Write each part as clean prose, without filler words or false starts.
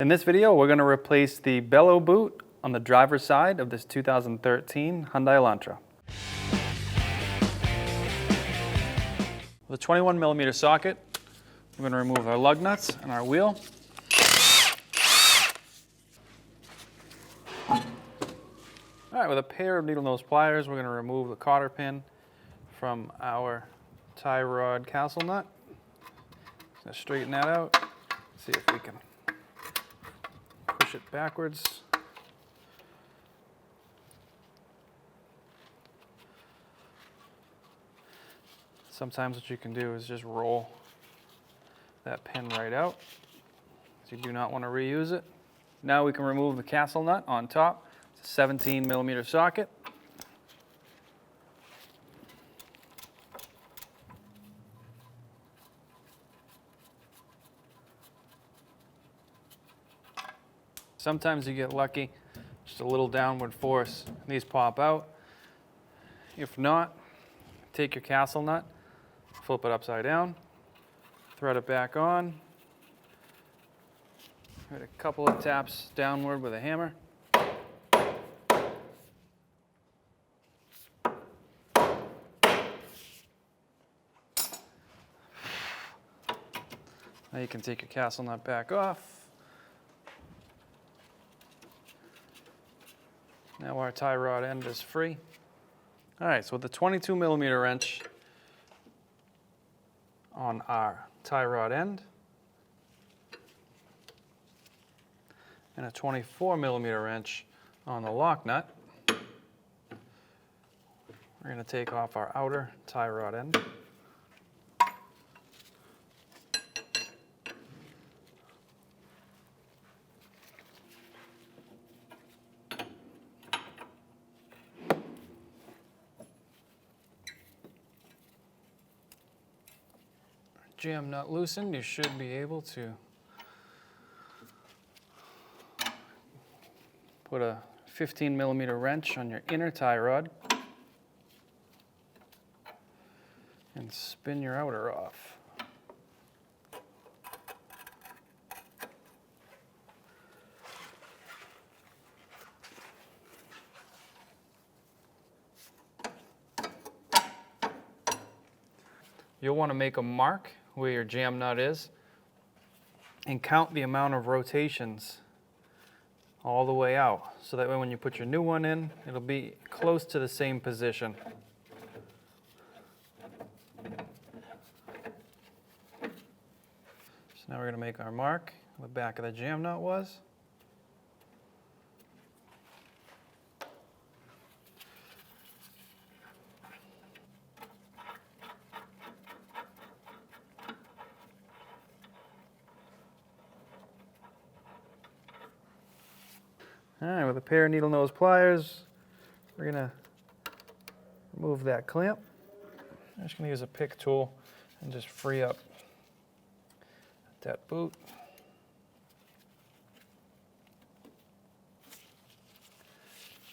In this video, we're going to replace the bellow boot on the driver's side of this 2013 Hyundai Elantra. With a 21mm socket, we're going to remove our lug nuts and our wheel. Alright, with a pair of needle nose pliers, we're going to remove the cotter pin from our tie rod castle nut. Just going to straighten that out, see if we can push it backwards. Sometimes what you can do is just roll that pin right out, so you do not want to reuse it. Now we can remove the castle nut on top. It's a 17mm socket. Sometimes you get lucky, just a little downward force, and these pop out. If not, take your castle nut, flip it upside down, thread it back on, give it a couple of taps downward with a hammer. Now you can take your castle nut back off. Now our tie rod end is free. All right, so with the 22mm wrench on our tie rod end and a 24mm wrench on the lock nut, we're going to take off our outer tie rod end. Jam nut loosened, you should be able to put a 15mm wrench on your inner tie rod and spin your outer off. You'll want to make a mark where your jam nut is and count the amount of rotations all the way out, so that way when you put your new one in, it'll be close to the same position. So now we're going to make our mark where the back of the jam nut was. All right, with a pair of needle nose pliers, we're going to remove that clamp. I'm just going to use a pick tool and just free up that boot.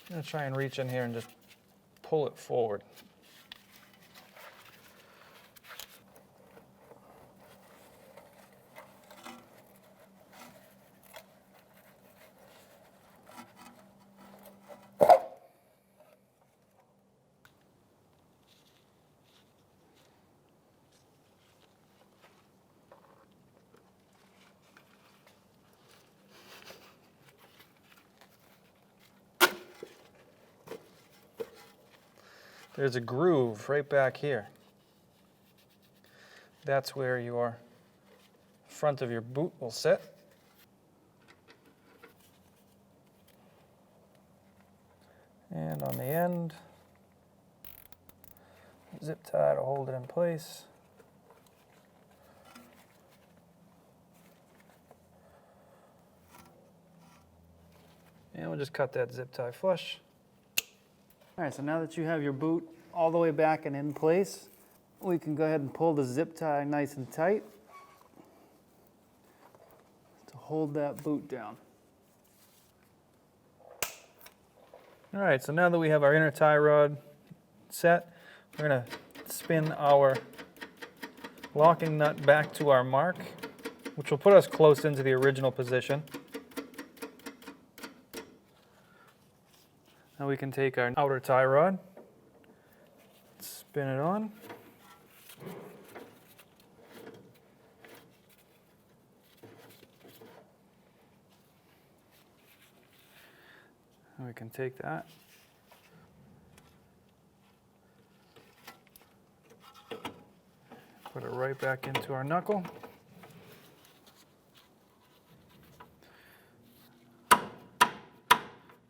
I'm going to try and reach in here and just pull it forward. There's a groove right back here. That's where your front of your boot will sit. And on the end, zip tie to hold it in place. And we'll just cut that zip tie flush. All right, so now that you have your boot all the way back and in place, we can go ahead and pull the zip tie nice and tight to hold that boot down. All right, so now that we have our inner tie rod set, we're going to spin our locking nut back to our mark, which will put us close into the original position. Now we can take our outer tie rod, spin it on. And we can take that. Put it right back into our knuckle.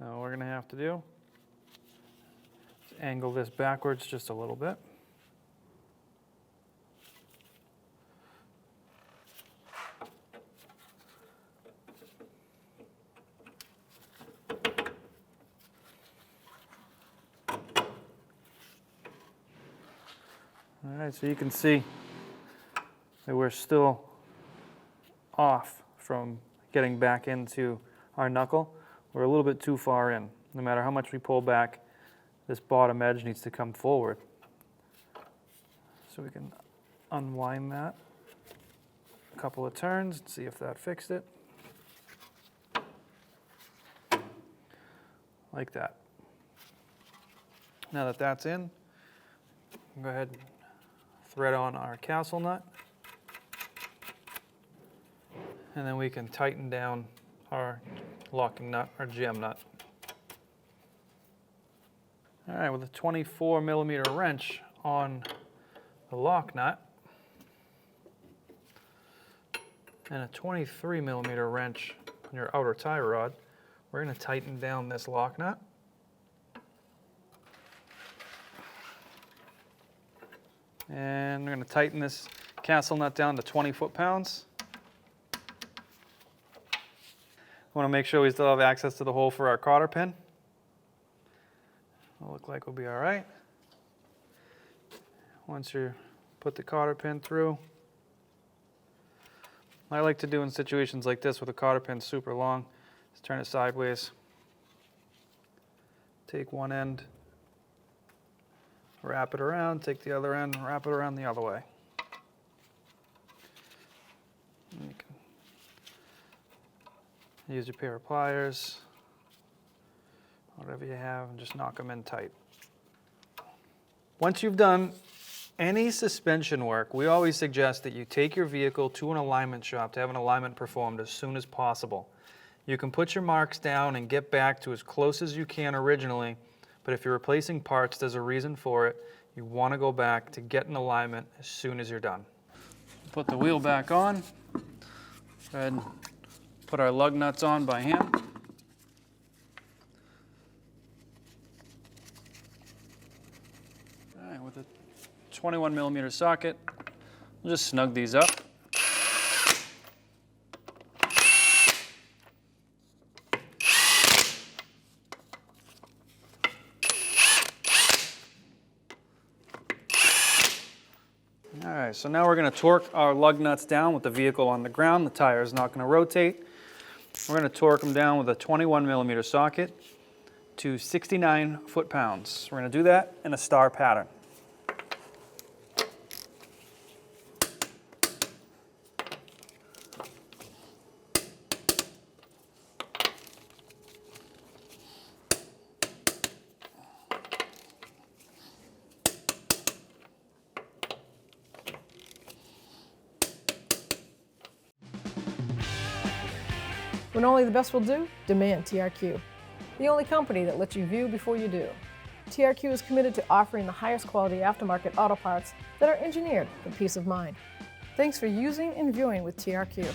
Now what we're going to have to do is angle this backwards just a little bit. All right, so you can see that we're still off from getting back into our knuckle. We're a little bit too far in. No matter how much we pull back, this bottom edge needs to come forward. So we can unwind that a couple of turns and see if that fixed it. Like that. Now that that's in, go ahead and thread on our castle nut. And then we can tighten down our locking nut, our gem nut. All right, with a 24mm wrench on the lock nut and a 23mm wrench on your outer tie rod, we're going to tighten down this lock nut. And we're going to tighten this castle nut down to 20 foot-pounds. We want to make sure we still have access to the hole for our cotter pin. It'll look like we'll be all right. Once you put the cotter pin through, what I like to do in situations like this with a cotter pin super long is turn it sideways. Take one end, wrap it around, take the other end, wrap it around the other way. And you can use your pair of pliers, whatever you have, and just knock them in tight. Once you've done any suspension work, we always suggest that you take your vehicle to an alignment shop to have an alignment performed as soon as possible. You can put your marks down and get back to as close as you can originally, but if you're replacing parts, there's a reason for it. You want to go back to get an alignment as soon as you're done. Put the wheel back on. Go ahead and put our lug nuts on by hand. All right, with a 21mm socket, we'll just snug these up. All right, so now we're going to torque our lug nuts down with the vehicle on the ground. The tire is not going to rotate. We're going to torque them down with a 21mm socket to 69 foot-pounds. We're going to do that in a star pattern. When only the best will do, demand TRQ. The only company that lets you view before you do. TRQ is committed to offering the highest quality aftermarket auto parts that are engineered for peace of mind. Thanks for using and viewing with TRQ.